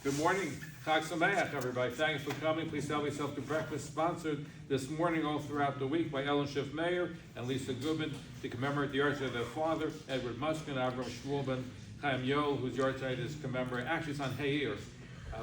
Good morning. Chag Sameach, everybody. Thanks for coming. Please help yourself to breakfast, sponsored this morning all throughout the week by Ellen Schiff Meyer and Lisa Gubin to commemorate the yahrzeit of their father, Edward Muskin, Avram Shmuel ben Chaim Yoel, whose yahrzeit is commemorated. Actually, it's on Iyar,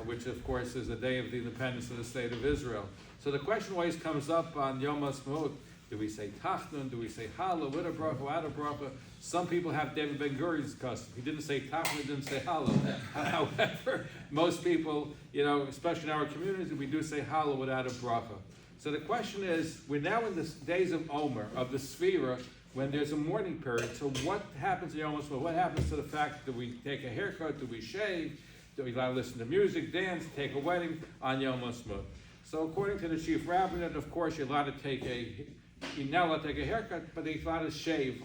which of course is the day of the independence of the state of Israel. So the question always comes up on Yom Haatzmaut: do we say Tachnun? Do we say Hallel? With a bracha, without a bracha? Some people have David Ben Gurion's custom. He didn't say Tachnun, he didn't say Hallel. However, most people, especially in our communities, we do say Hallel without a bracha. So the question is, we're now in the days of Omer, of the Sphira, when there's a mourning period. So what happens to Yom Haatzmaut? What happens to the fact that we take a haircut? Do we shave? Do we listen to music, dance, take a wedding on Yom Haatzmaut? So according to the chief rabbinate, of course, you're not allowed to take a haircut, but you're allowed to shave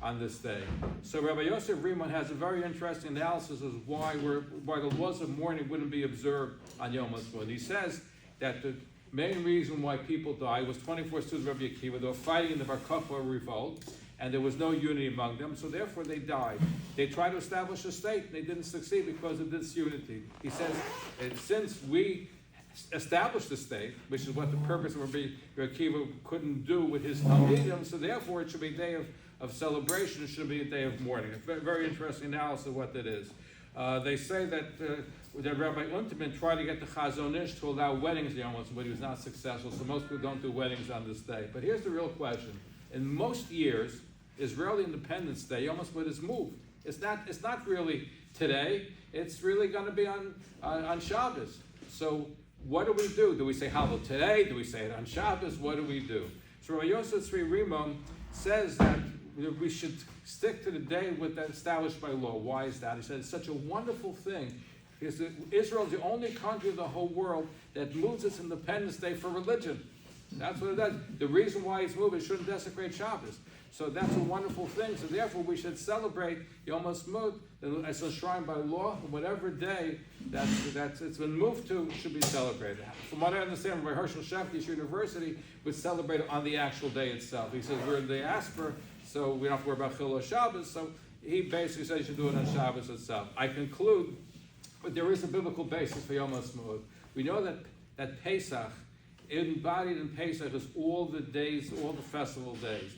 on this day. So Rabbi Yosef Riemann has a very interesting analysis of why the laws of mourning wouldn't be observed on Yom Haatzmaut. He says that the main reason why people died was 24 students of Rabbi Akiva. They were fighting in the Bar Kokhba revolt, and there was no unity among them, so therefore they died. They tried to establish a state, and they didn't succeed because of this unity. He says, since we established the state, which is what the purpose of Rabbi Akiva couldn't do with his Talmidim, so therefore it should be a day of celebration, it should be a day of mourning. It's a very interesting analysis of what that is. They say that Rabbi Unterman tried to get the Chazon Ish to allow weddings Yom Haatzmaut, but he was not successful, so most people don't do weddings on this day. But here's the real question. In most years, Israeli Independence Day, Yom Haatzmaut is moved. It's not really today, it's really going to be on Shabbos. So what do we do? Do we say Hallel today? Do we say it on Shabbos? What do we do? So Rabbi Yosef Tzvi Riemann says that we should stick to the day with that established by law. Why is that? He said it's such a wonderful thing because Israel is the only country in the whole world that moves its Independence Day for religion. That's what it does. The reason why it's moved, it shouldn't desecrate Shabbos. So that's a wonderful thing. So therefore, we should celebrate Yom Haatzmaut as enshrined by law. And whatever day that's it's been moved to should be celebrated. From what I understand, Rabbi Herschel Shefti's University would celebrate it on the actual day itself. He says we're in the diaspora, so we don't have to worry about Chilul Shabbos. So he basically says you should do it on Shabbos itself. I conclude, but there is a biblical basis for Yom Haatzmaut. We know that Pesach, embodied in Pesach, is all the days, all the festival days.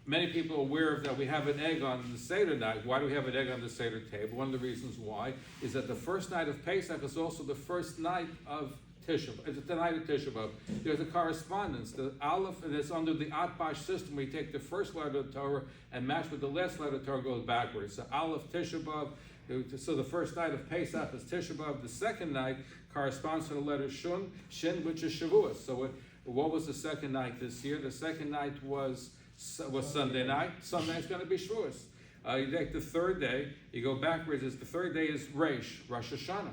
Many people are aware of that we have an egg on the Seder night. Why do we have an egg on the Seder table? One of the reasons why is that the first night of Pesach is also the first night of Tisha B'Av. It's the night of Tisha B'Av. There's a correspondence. The Aleph, and it's under the Atbash system where you take the first letter of the Torah and match with the last letter of the Torah goes backwards. So Aleph, Tisha B'Av. So the first night of Pesach is Tisha B'Av. The second night corresponds to the letter Shin, which is Shavuos. So what was the second night this year? The second night was Sunday night. Sunday is going to be Shavuos. You take the third day, you go backwards. The third day is Rosh Hashanah.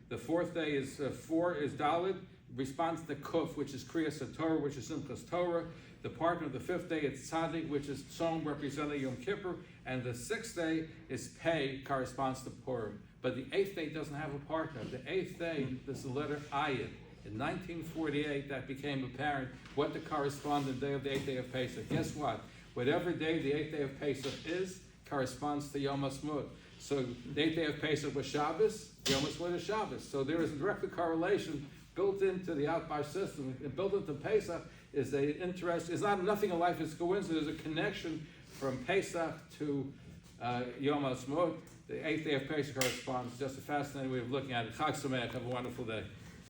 The fourth day is Daled, responds to Kuf, which is Kriyas Torah, which is Simchas Torah. The partner of the fifth day is Tzadik, which is Tzom, representing Yom Kippur. And the sixth day is Pei, corresponds to Purim. But the eighth day doesn't have a partner. The eighth day is the letter Ayin. In 1948, that became apparent what the corresponding day of the eighth day of Pesach. Guess what? Whatever day the eighth day of Pesach is, corresponds to Yom Haatzmaut. So the eighth day of Pesach was Shabbos, Yom Haatzmaut is Shabbos. So there is a direct correlation built into the Outbash system. And built into Pesach is the interest. It's not nothing in life is coincidence. There's a connection from Pesach to Yom Haatzmaut. The eighth day of Pesach corresponds. Just a fascinating way of looking at it. Chag Sameach. Have a wonderful day.